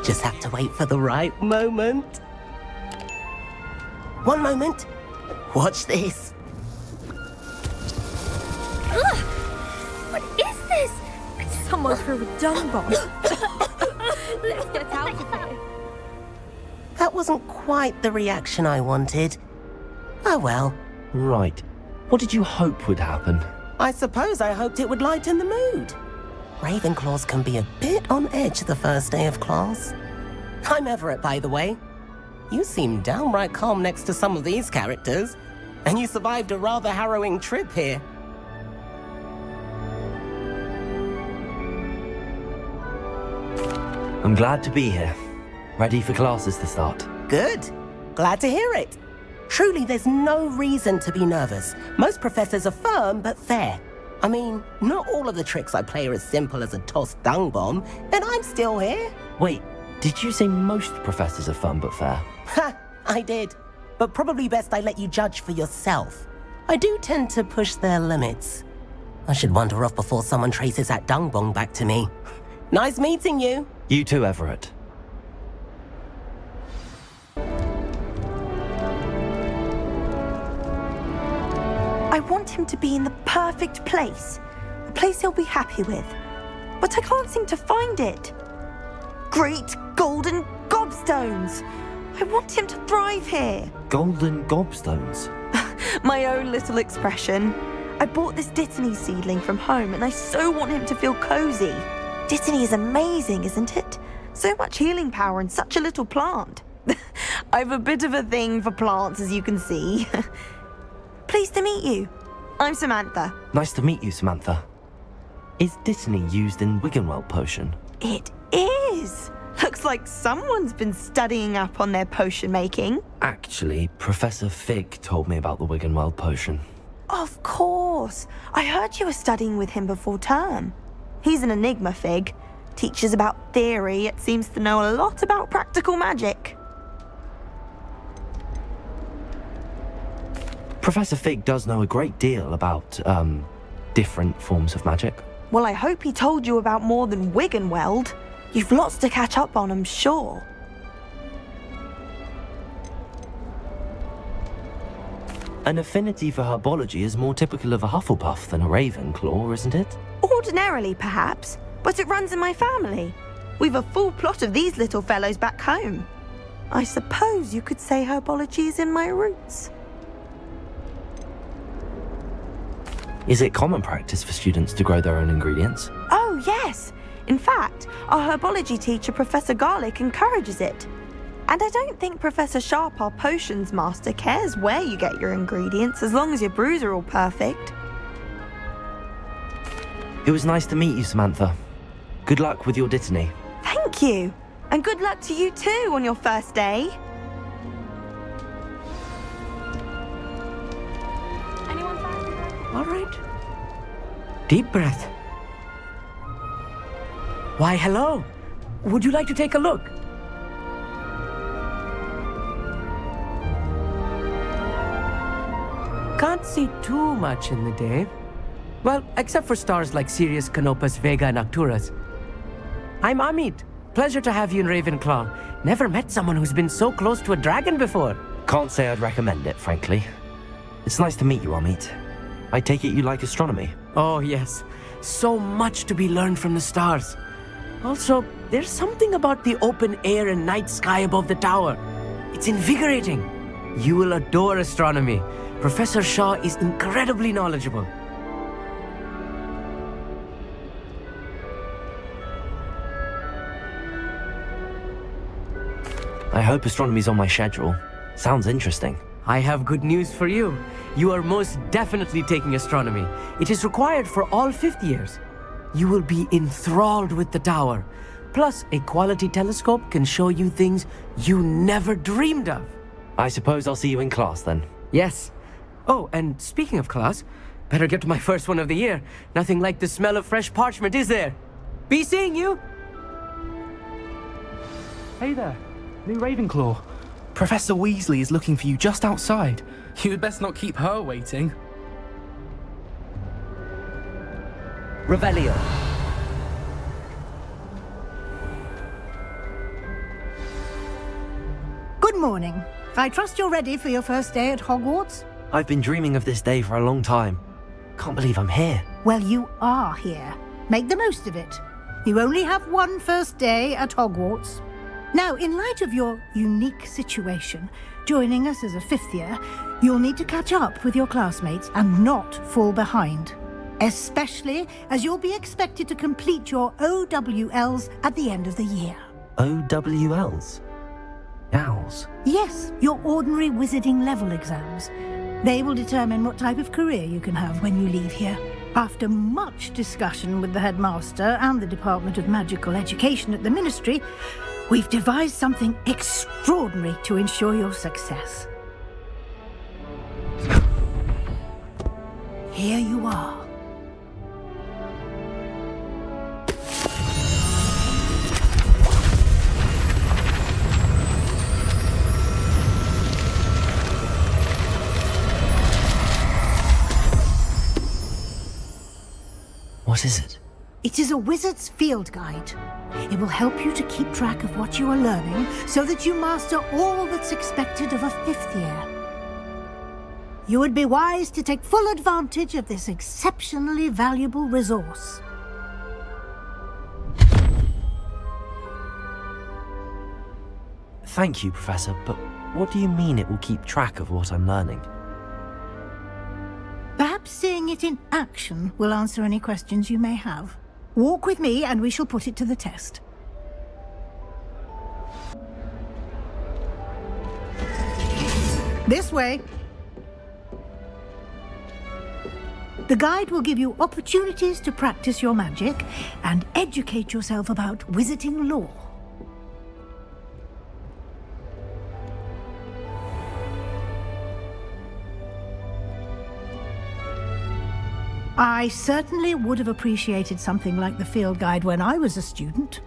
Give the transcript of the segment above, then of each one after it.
Just have to wait for the right moment. One moment. Watch this. Ugh! What is this? Someone threw a dung bomb. Let's get out of here. That wasn't quite the reaction I wanted. Oh well. Right. What did you hope would happen? I suppose I hoped it would lighten the mood. Ravenclaws can be a bit on edge the first day of class. I'm Everett, by the way. You seem downright calm next to some of these characters, and you survived a rather harrowing trip here. I'm glad to be here. Ready for classes to start. Good. Glad to hear it. Truly, there's no reason to be nervous. Most professors are firm but fair. I mean, not all of the tricks I play are as simple as a tossed dung bomb, and I'm still here. Wait, did you say most professors are fun but fair? Ha! I did. But probably best I let you judge for yourself. I do tend to push their limits. I should wander off before someone traces that dung bomb back to me. Nice meeting you. You too, Everett. I want him to be in the perfect place. A place he'll be happy with. But I can't seem to find it. Great golden gobstones! I want him to thrive here. Golden gobstones? My own little expression. I bought this Dittany seedling from home and I so want him to feel cozy. Dittany is amazing, isn't it? So much healing power in such a little plant. I've a bit of a thing for plants, as you can see. Pleased to meet you. I'm Samantha. Nice to meet you, Samantha. Is Dittany used in Wiggenweld potion? It is. Looks like someone's been studying up on their potion making. Actually, Professor Fig told me about the Wiggenweld potion. Of course. I heard you were studying with him before term. He's an enigma, Fig. Teaches about theory, yet seems to know a lot about practical magic. Professor Fig does know a great deal about, different forms of magic. Well, I hope he told you about more than Wiggenweld. You've lots to catch up on, I'm sure. An affinity for herbology is more typical of a Hufflepuff than a Ravenclaw, isn't it? Ordinarily, perhaps, but it runs in my family. We've a full plot of these little fellows back home. I suppose you could say herbology is in my roots. Is it common practice for students to grow their own ingredients? Oh, yes. In fact, our herbology teacher, Professor Garlick, encourages it. And I don't think Professor Sharp, our potions master, cares where you get your ingredients as long as your brews are all perfect. It was nice to meet you, Samantha. Good luck with your Dittany. Thank you. And good luck to you too on your first day. Anyone find All right. Deep breath. Why, hello. Would you like to take a look? Can't see too much in the day. Well, except for stars like Sirius, Canopus, Vega, and Arcturus. I'm Amit. Pleasure to have you in Ravenclaw. Never met someone who's been so close to a dragon before. Can't say I'd recommend it, frankly. It's nice to meet you, Amit. I take it you like astronomy. Oh, yes. So much to be learned from the stars. Also, there's something about the open air and night sky above the tower. It's invigorating. You will adore astronomy. Professor Shaw is incredibly knowledgeable. I hope astronomy's on my schedule. Sounds interesting. I have good news for you. You are most definitely taking astronomy. It is required for all fifth years. You will be enthralled with the tower. Plus, a quality telescope can show you things you never dreamed of. I suppose I'll see you in class then. Yes. Oh, and speaking of class, better get to my first one of the year. Nothing like the smell of fresh parchment, is there? Be seeing you! Hey there, new Ravenclaw. Professor Weasley is looking for you just outside. You'd best not keep her waiting. Revelio. Good morning. I trust you're ready for your first day at Hogwarts? I've been dreaming of this day for a long time. Can't believe I'm here. Well, you are here. Make the most of it. You only have one first day at Hogwarts. Now, in light of your unique situation, joining us as a fifth year, you'll need to catch up with your classmates and not fall behind. Especially as you'll be expected to complete your OWLs at the end of the year. OWLs? Owls? Yes, your ordinary wizarding level exams. They will determine what type of career you can have when you leave here. After much discussion with the headmaster and the Department of Magical Education at the Ministry, we've devised something extraordinary to ensure your success. Here you are. What is it? It is a wizard's field guide. It will help you to keep track of what you are learning so that you master all that's expected of a fifth year. You would be wise to take full advantage of this exceptionally valuable resource. Thank you, Professor, but what do you mean it will keep track of what I'm learning? Perhaps seeing it in action will answer any questions you may have. Walk with me and we shall put it to the test. This way. The guide will give you opportunities to practice your magic and educate yourself about wizarding lore. I certainly would have appreciated something like the field guide when I was a student.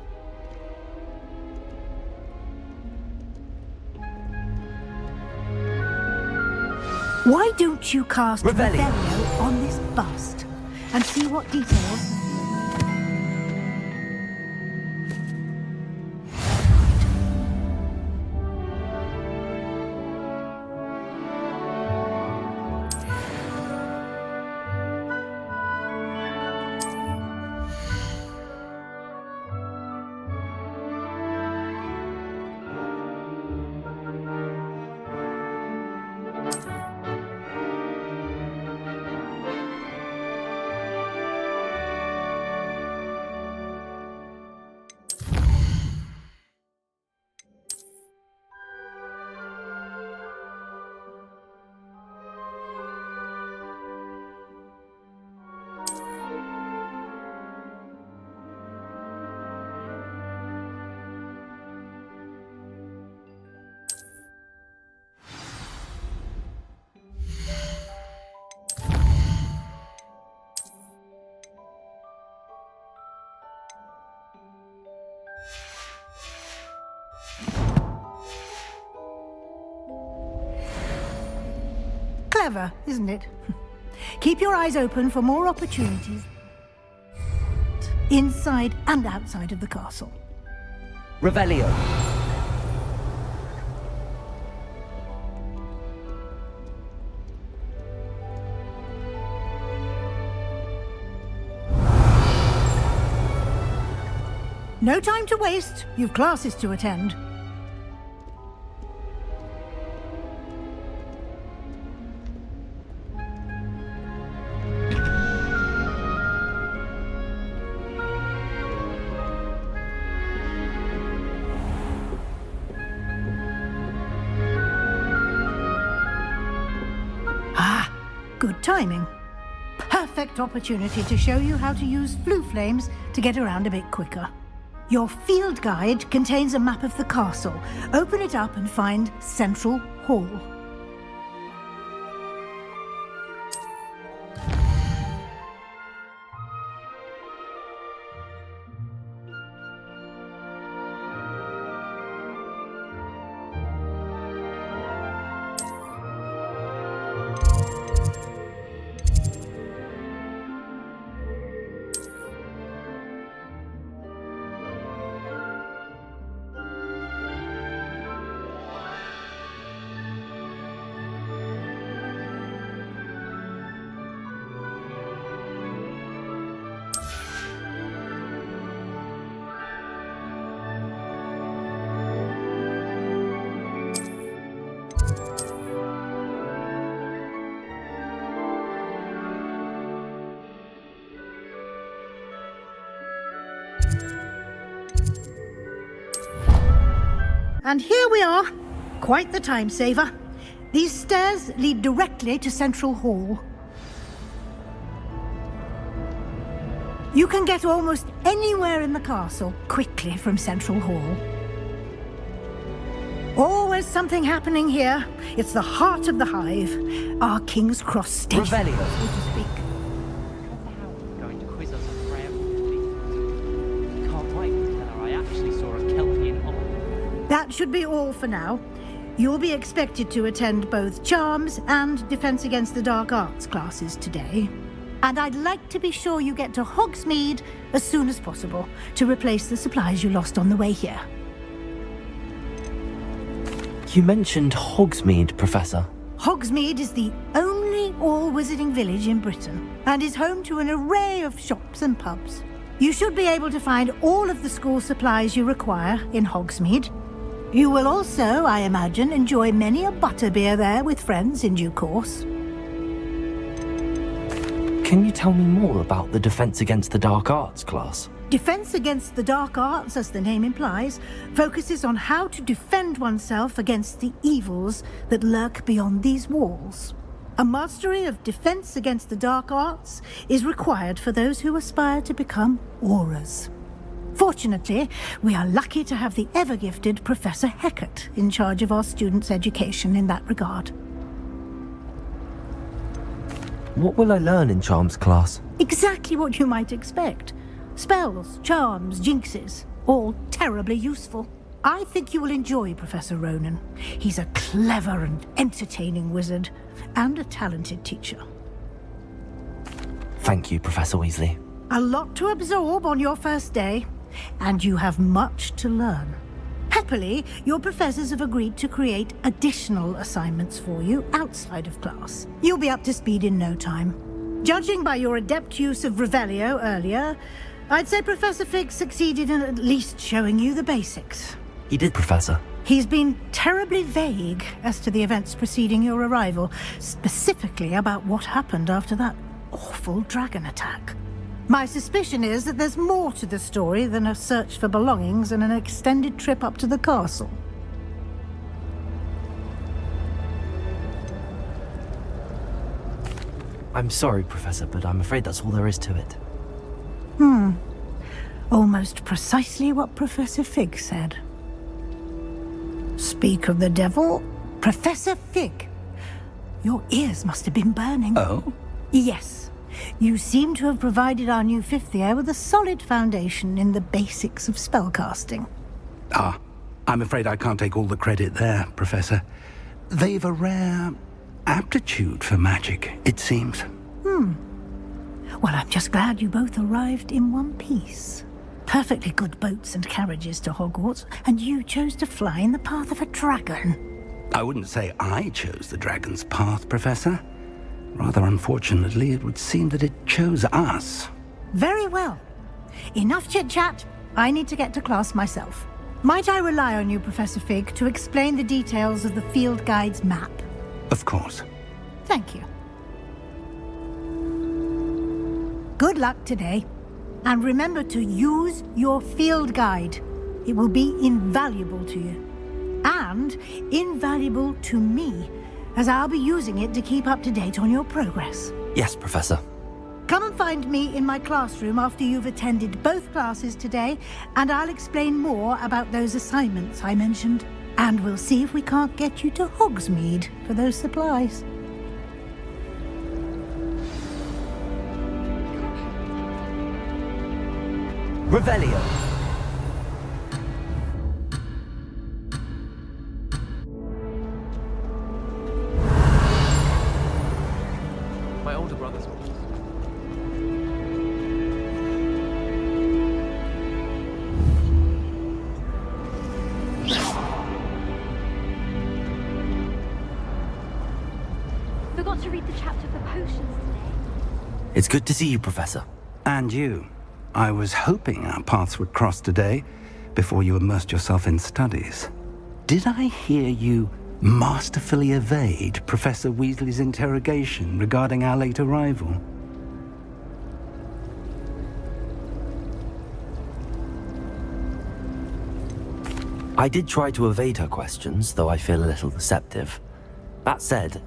Why don't you cast Revelio on this bust and see what details... Clever, isn't it? Keep your eyes open for more opportunities inside and outside of the castle. Revelio. No time to waste. You've classes to attend. Good timing. Perfect opportunity to show you how to use flue flames to get around a bit quicker. Your field guide contains a map of the castle. Open it up and find Central Hall. And here we are. Quite the time saver. These stairs lead directly to Central Hall. You can get almost anywhere in the castle quickly from Central Hall. Always something happening here. It's the heart of the hive. Our King's Cross station, Revelio. so to speak. Going to quiz us on prayer. Can't wait to tell her I actually saw a Kelpian owl. That should be all for now. You'll be expected to attend both Charms and Defense Against the Dark Arts classes today. And I'd like to be sure you get to Hogsmeade as soon as possible to replace the supplies you lost on the way here. You mentioned Hogsmeade, Professor. Hogsmeade is the only all-wizarding village in Britain and is home to an array of shops and pubs. You should be able to find all of the school supplies you require in Hogsmeade. You will also, I imagine, enjoy many a butterbeer there with friends in due course. Can you tell me more about the Defense Against the Dark Arts class? Defense Against the Dark Arts, as the name implies, focuses on how to defend oneself against the evils that lurk beyond these walls. A mastery of Defense Against the Dark Arts is required for those who aspire to become Aurors. Fortunately, we are lucky to have the ever-gifted Professor Hecat in charge of our students' education in that regard. What will I learn in Charms class? Exactly what you might expect. Spells, charms, jinxes, all terribly useful. I think you will enjoy Professor Ronan. He's a clever and entertaining wizard, and a talented teacher. Thank you, Professor Weasley. A lot to absorb on your first day, and you have much to learn. Happily, your professors have agreed to create additional assignments for you outside of class. You'll be up to speed in no time. Judging by your adept use of Revelio earlier, I'd say Professor Fig succeeded in at least showing you the basics. He did, Professor. He's been terribly vague as to the events preceding your arrival, specifically about what happened after that awful dragon attack. My suspicion is that there's more to the story than a search for belongings and an extended trip up to the castle. I'm sorry, Professor, but I'm afraid that's all there is to it. Almost precisely what Professor Fig said. Speak of the devil, Professor Fig. Your ears must have been burning. Oh? Yes. You seem to have provided our new fifth year with a solid foundation in the basics of spellcasting. Ah, I'm afraid I can't take all the credit there, Professor. They've a rare aptitude for magic, it seems. Well, I'm just glad you both arrived in one piece. Perfectly good boats and carriages to Hogwarts, and you chose to fly in the path of a dragon. I wouldn't say I chose the dragon's path, Professor. Rather unfortunately, it would seem that it chose us. Very well. Enough chit-chat. I need to get to class myself. Might I rely on you, Professor Fig, to explain the details of the field guide's map? Of course. Thank you. Good luck today. And remember to use your field guide. It will be invaluable to you. And invaluable to me, as I'll be using it to keep up to date on your progress. Yes, Professor. Come and find me in my classroom after you've attended both classes today, and I'll explain more about those assignments I mentioned. And we'll see if we can't get you to Hogsmeade for those supplies. Revelio. My older brother's Forgot to read the chapter for potions today. It's good to see you, Professor. And you. I was hoping our paths would cross today, before you immersed yourself in studies. Did I hear you masterfully evade Professor Weasley's interrogation regarding our late arrival? I did try to evade her questions, though I feel a little deceptive. That said,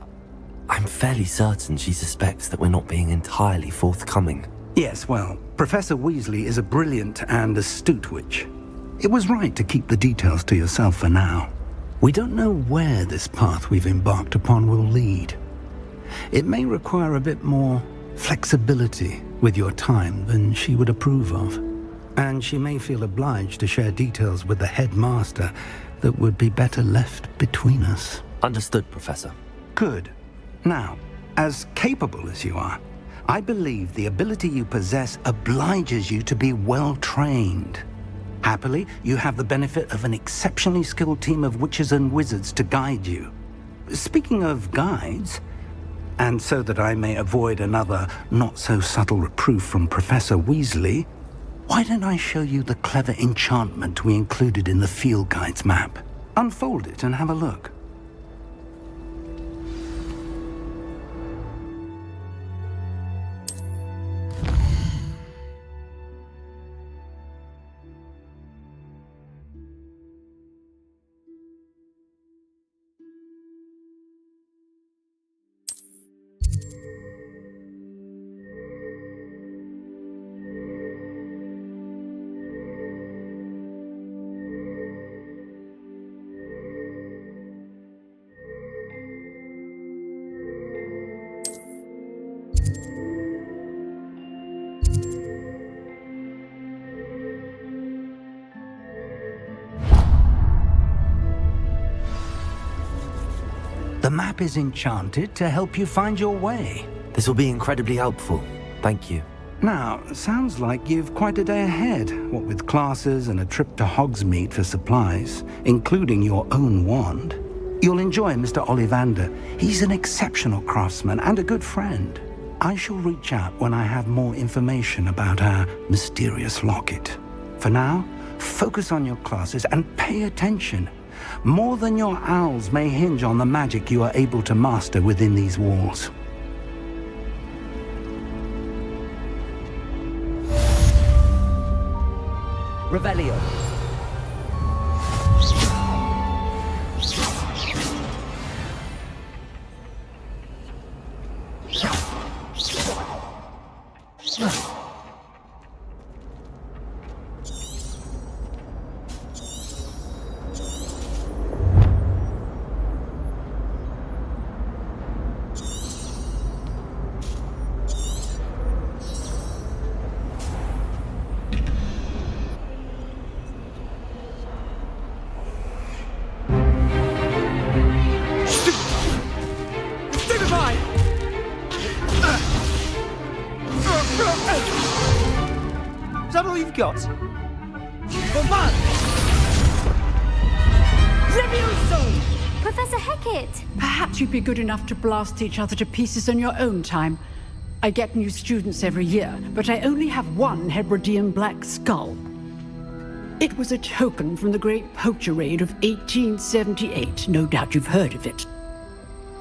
I'm fairly certain she suspects that we're not being entirely forthcoming. Yes, well, Professor Weasley is a brilliant and astute witch. It was right to keep the details to yourself for now. We don't know where this path we've embarked upon will lead. It may require a bit more flexibility with your time than she would approve of. And she may feel obliged to share details with the headmaster that would be better left between us. Understood, Professor. Good. Now, as capable as you are, I believe the ability you possess obliges you to be well trained. Happily, you have the benefit of an exceptionally skilled team of witches and wizards to guide you. Speaking of guides, and so that I may avoid another not-so-subtle reproof from Professor Weasley, why don't I show you the clever enchantment we included in the field guide's map? Unfold it and have a look. The map is enchanted to help you find your way. This will be incredibly helpful. Thank you. Now, sounds like you've quite a day ahead, what with classes and a trip to Hogsmeade for supplies, including your own wand. You'll enjoy Mr. Ollivander. He's an exceptional craftsman and a good friend. I shall reach out when I have more information about our mysterious locket. For now, focus on your classes and pay attention. More than your owls may hinge on the magic you are able to master within these walls. Revelio. Is that all you've got? Bombard! Levioso! Professor Hecat! Perhaps you'd be good enough to blast each other to pieces in your own time. I get new students every year, but I only have one Hebridean black skull. It was a token from the Great Poacher Raid of 1878. No doubt you've heard of it.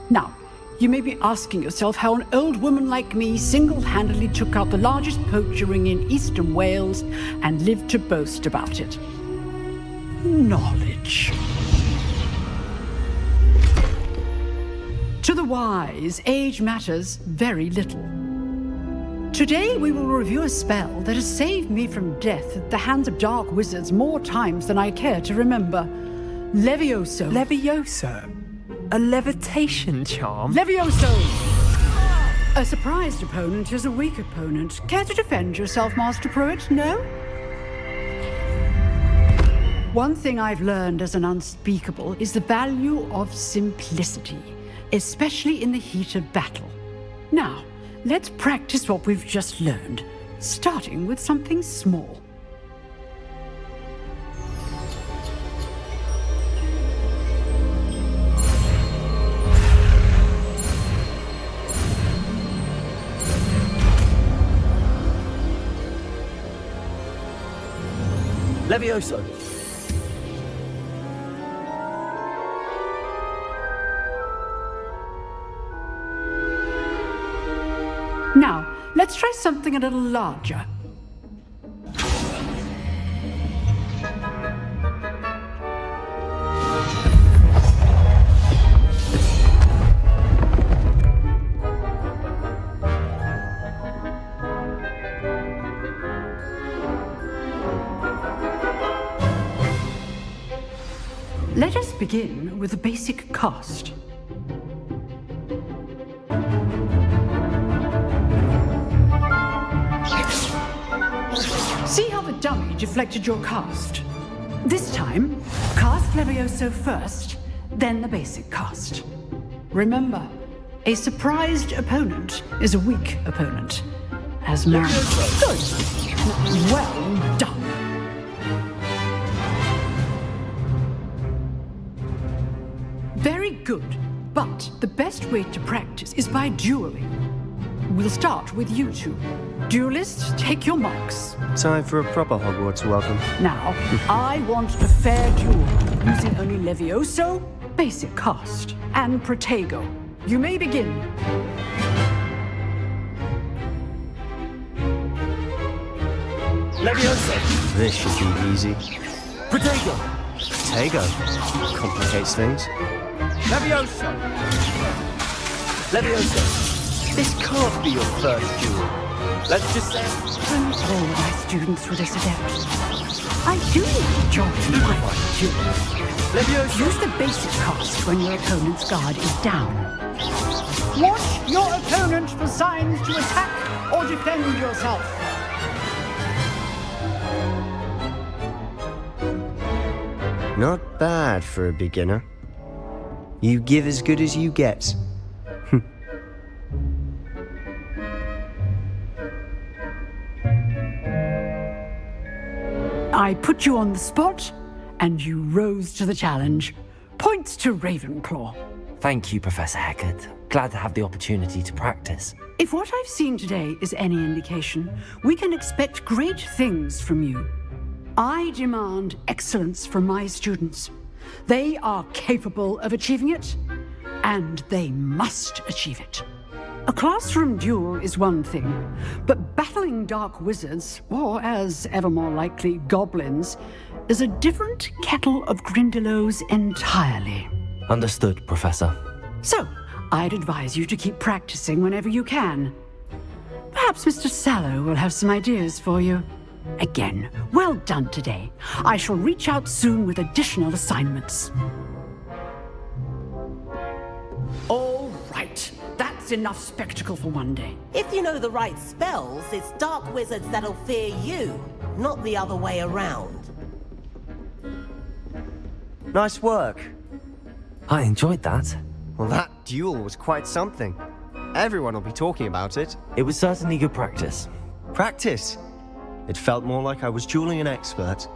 Now, you may be asking yourself how an old woman like me single-handedly took out the largest poacher ring in eastern Wales and lived to boast about it. Knowledge. To the wise, age matters very little. Today we will review a spell that has saved me from death at the hands of dark wizards more times than I care to remember. Levioso. Levioso? A levitation charm? Levioso! A surprised opponent is a weak opponent. Care to defend yourself, Master Pruitt? No? One thing I've learned as an unspeakable is the value of simplicity, especially in the heat of battle. Now, let's practice what we've just learned, starting with something small. Levioso. Now, let's try something a little larger. Let us begin with the basic cast. See how the dummy deflected your cast? This time, cast Levioso first, then the basic cast. Remember, a surprised opponent is a weak opponent. As man. Good. Well done. Very good, but the best way to practice is by dueling. We'll start with you two. Duelists, take your marks. Time for a proper Hogwarts welcome. Now, I want a fair duel, using only Levioso, basic cast, and Protego. You may begin. Levioso! This should be easy. Protego! Protego complicates things. Levioso! Levioso! This can't be your first duel. Let's just say... And all my students were this adept. I do enjoy my duel. Levioso! Use the basic cast when your opponent's guard is down. Watch your opponent for signs to attack or defend yourself. Not bad for a beginner. You give as good as you get. I put you on the spot, and you rose to the challenge. Points to Ravenclaw. Thank you, Professor Hecat. Glad to have the opportunity to practice. If what I've seen today is any indication, we can expect great things from you. I demand excellence from my students. They are capable of achieving it, and they must achieve it. A classroom duel is one thing, but battling dark wizards, or as ever more likely, goblins, is a different kettle of Grindylows entirely. Understood, Professor. So, I'd advise you to keep practicing whenever you can. Perhaps Mr. Sallow will have some ideas for you. Again, well done today. I shall reach out soon with additional assignments. All right. That's enough spectacle for one day. If you know the right spells, it's dark wizards that'll fear you, not the other way around. Nice work. I enjoyed that. Well, that duel was quite something. Everyone will be talking about it. It was certainly good practice. Practice? It felt more like I was dueling an expert.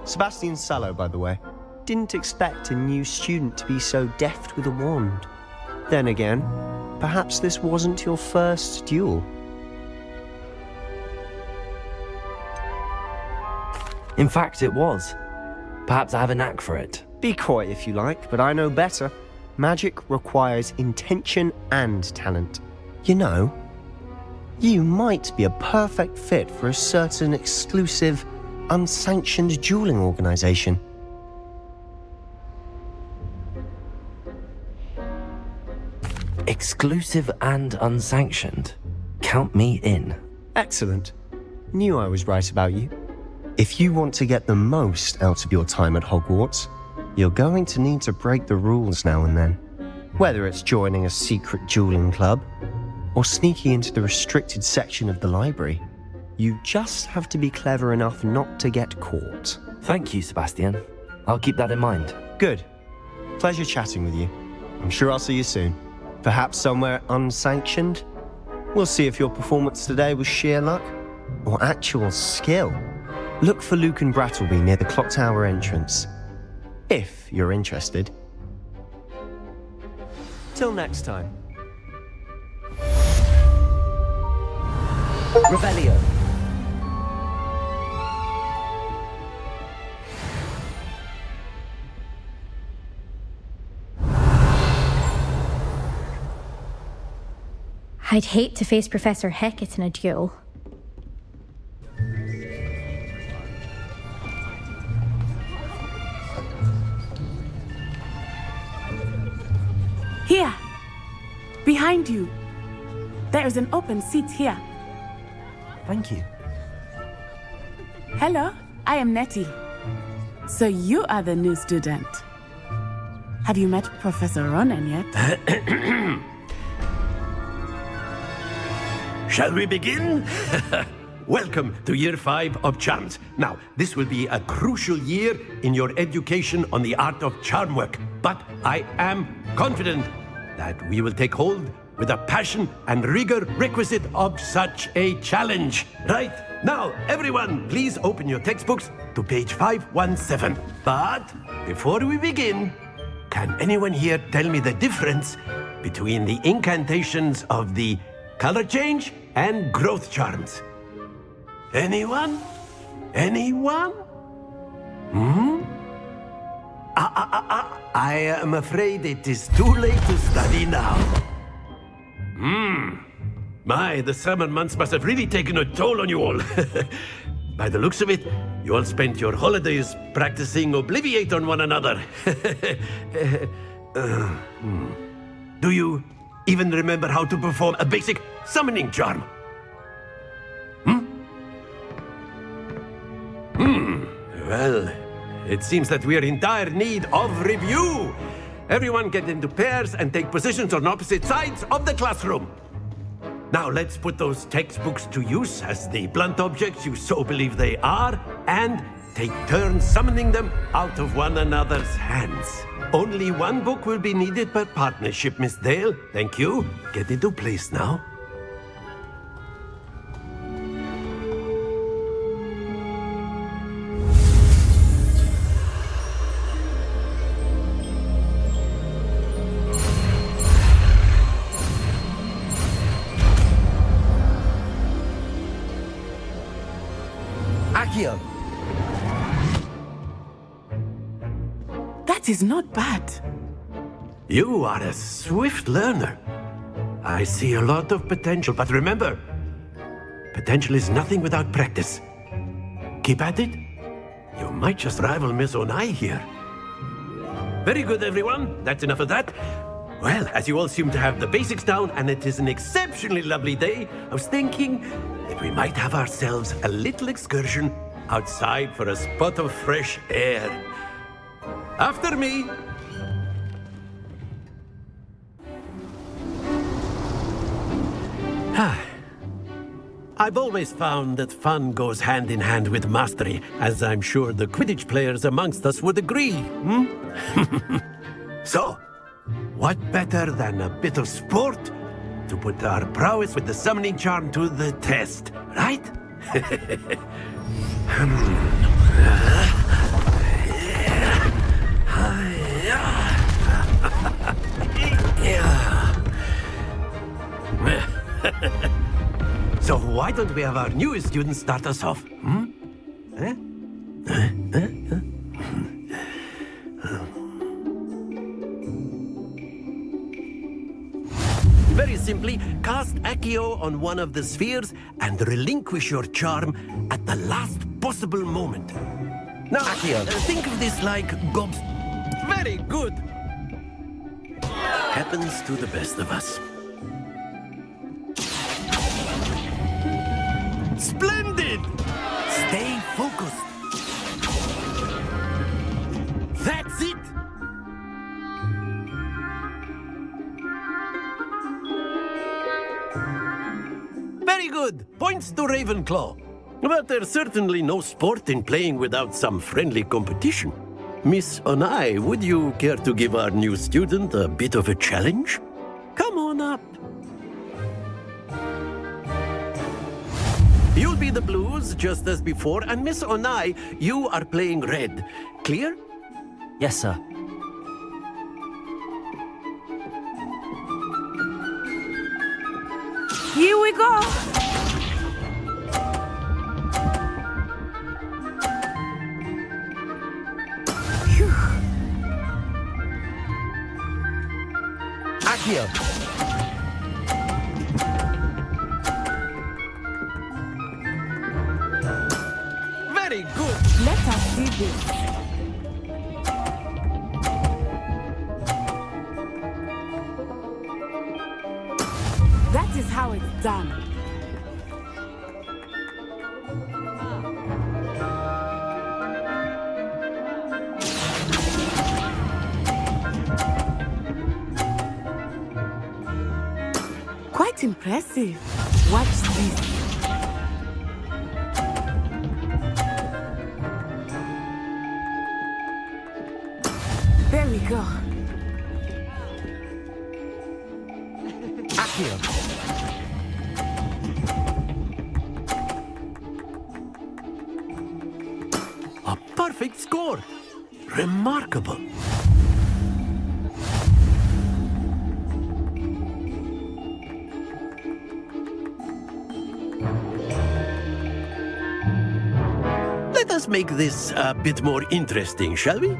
Sebastian Sallow, by the way. Didn't expect a new student to be so deft with a wand. Then again, perhaps this wasn't your first duel. In fact, it was. Perhaps I have a knack for it. Be coy if you like, but I know better. Magic requires intention and talent. You know, you might be a perfect fit for a certain exclusive, unsanctioned dueling organization. Exclusive and unsanctioned. Count me in. Excellent. Knew I was right about you. If you want to get the most out of your time at Hogwarts, you're going to need to break the rules now and then. Whether it's joining a secret dueling club, or sneaking into the restricted section of the library, you just have to be clever enough not to get caught. Thank you, Sebastian. I'll keep that in mind. Good. Pleasure chatting with you. I'm sure I'll see you soon. Perhaps somewhere unsanctioned? We'll see if your performance today was sheer luck or actual skill. Look for Luke and Brattleby near the clock tower entrance, if you're interested. Till next time. Revelio. I'd hate to face Professor Hecat in a duel. Here! Behind you! There is an open seat here. Thank you. Hello, I am Nettie. So you are the new student. Have you met Professor Ronan yet? Shall we begin? Welcome to Year 5 of Charms. Now, this will be a crucial year in your education on the art of charm work, but I am confident that we will take hold with the passion and rigor requisite of such a challenge. Right? Now, everyone, please open your textbooks to page 517. But before we begin, can anyone here tell me the difference between the incantations of the color change and growth charms? Anyone? Anyone? I am afraid it is too late to study now. My, the summer months must have really taken a toll on you all. By the looks of it, you all spent your holidays practicing Obliviate on one another. Do you even remember how to perform a basic summoning charm? Well, it seems that we are in dire need of review. Everyone get into pairs and take positions on opposite sides of the classroom. Now let's put those textbooks to use as the blunt objects you so believe they are, and take turns summoning them out of one another's hands. Only one book will be needed per partnership, Miss Dale. Thank you. Get into place now. Akio! That is not bad. You are a swift learner. I see a lot of potential, but remember, potential is nothing without practice. Keep at it. You might just rival Miss Onai here. Very good, everyone. That's enough of that. Well, as you all seem to have the basics down, and it is an exceptionally lovely day, I was thinking that we might have ourselves a little excursion outside for a spot of fresh air. After me. I've always found that fun goes hand in hand with mastery, as I'm sure the Quidditch players amongst us would agree. So, what better than a bit of sport to put our prowess with the summoning charm to the test, right? So why don't we have our newest student start us off? Very simply, cast Accio on one of the spheres and relinquish your charm at the last possible moment. Now, Accio, think of this like gobs. Very good. Happens to the best of us. Splendid! Stay focused. That's it! Very good. Points to Ravenclaw. But there's certainly no sport in playing without some friendly competition. Miss Onai, would you care to give our new student a bit of a challenge? Come on up. You'll be the blues, just as before, and Miss Onai, you are playing red. Clear? Yes, sir. Here we go! Akio! Very good. Let us do this. That is how it's done. That's impressive. Watch this. There we go. Accio! A perfect score! Remarkable! Let us make this a bit more interesting, shall we?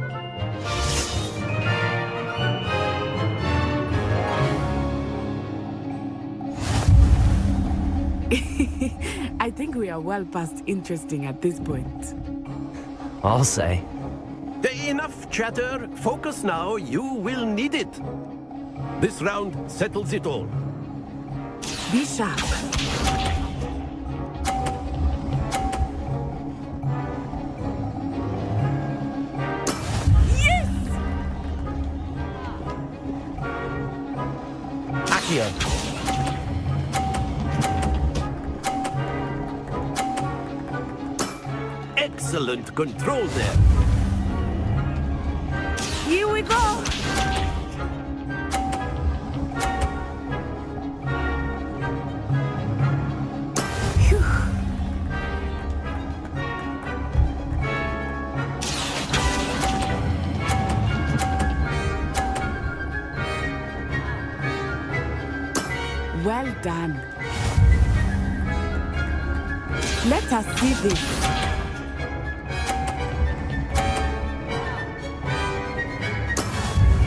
I think we are well past interesting at this point. I'll say. Enough chatter. Focus now. You will need it. This round settles it all. Be sharp. Yes! Accio! Excellent control there. Here we go! Phew. Well done. Let us see this.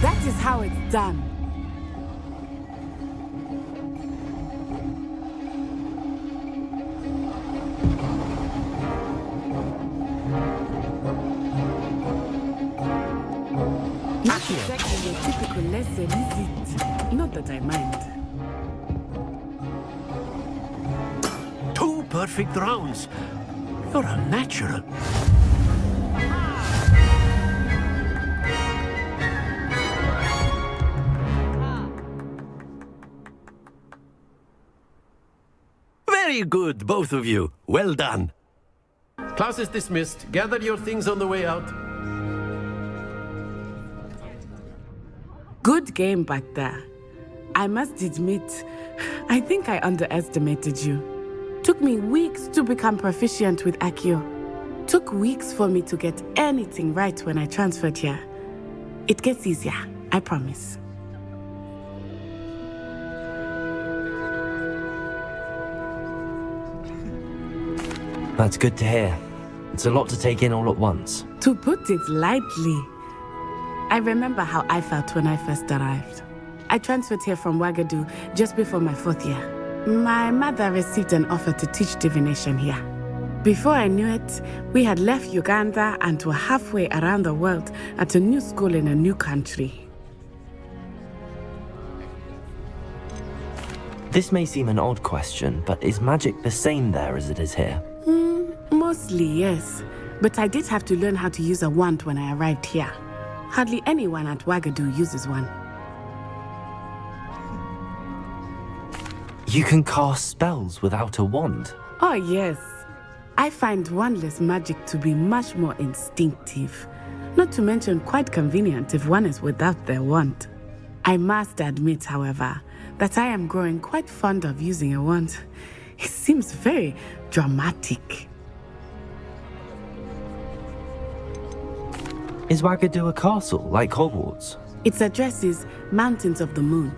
That is how it's done. Not exactly your typical lesson, is it? Not that I mind. 2 perfect rounds. You're a natural. Very good, both of you. Well done. Class is dismissed. Gather your things on the way out. Good game back there. I must admit, I think I underestimated you. Took me weeks to become proficient with Accio. Took weeks for me to get anything right when I transferred here. It gets easier, I promise. That's good to hear. It's a lot to take in all at once. To put it lightly, I remember how I felt when I first arrived. I transferred here from Ouagadougou just before my 4th year. My mother received an offer to teach divination here. Before I knew it, we had left Uganda and were halfway around the world at a new school in a new country. This may seem an odd question, but is magic the same there as it is here? Mostly, yes. But I did have to learn how to use a wand when I arrived here. Hardly anyone at Ouagadougou uses one. You can cast spells without a wand? Oh, yes. I find wandless magic to be much more instinctive. Not to mention quite convenient if one is without their wand. I must admit, however, that I am growing quite fond of using a wand. It seems very dramatic. Is Ouagadougou a castle, like Hogwarts? Its address is Mountains of the Moon.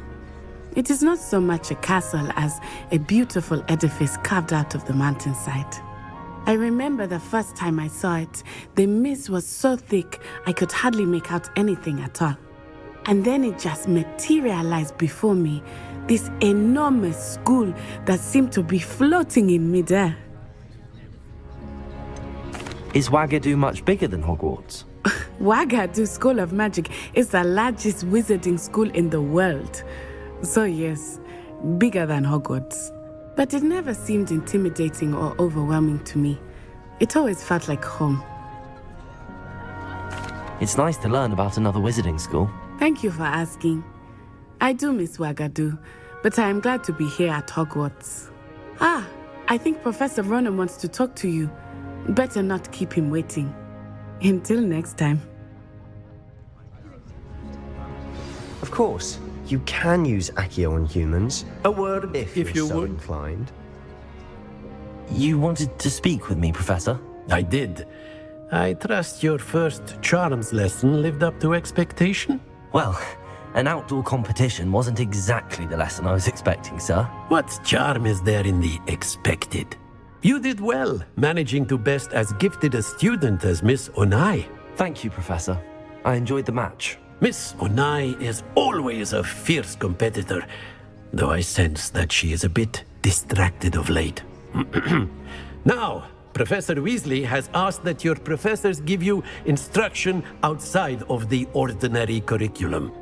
It is not so much a castle as a beautiful edifice carved out of the mountainside. I remember the first time I saw it, the mist was so thick I could hardly make out anything at all. And then it just materialized before me, this enormous school that seemed to be floating in midair. Is Ouagadougou much bigger than Hogwarts? Ouagadougou School of Magic is the largest wizarding school in the world. So yes, bigger than Hogwarts. But it never seemed intimidating or overwhelming to me. It always felt like home. It's nice to learn about another wizarding school. Thank you for asking. I do miss Ouagadougou, but I am glad to be here at Hogwarts. Ah, I think Professor Ronan wants to talk to you. Better not keep him waiting. Until next time. Of course, you can use Accio on humans. A word, if you you're so would. inclined. You wanted to speak with me, Professor? I did. I trust your first charms lesson lived up to expectation? Well, an outdoor competition wasn't exactly the lesson I was expecting, sir. What charm is there in the expected? You did well, managing to best as gifted a student as Miss Onai. Thank you, Professor. I enjoyed the match. Miss Onai is always a fierce competitor, though I sense that she is a bit distracted of late. Now, Professor Weasley has asked that your professors give you instruction outside of the ordinary curriculum.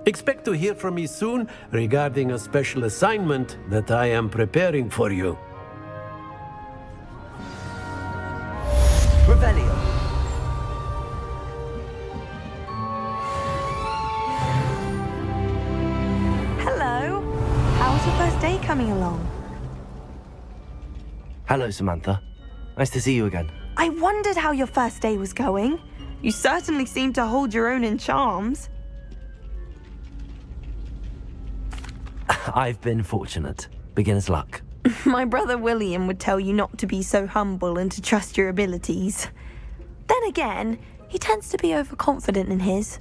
Expect to hear from me soon regarding a special assignment that I am preparing for you. Revelio. Hello. How's your first day coming along? Hello, Samantha. Nice to see you again. I wondered how your first day was going. You certainly seem to hold your own in charms. I've been fortunate. Beginner's luck. My brother William would tell you not to be so humble and to trust your abilities. Then again, he tends to be overconfident in his.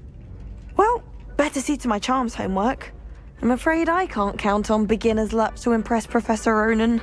Well, better see to my charms homework. I'm afraid I can't count on beginner's luck to impress Professor Ronan.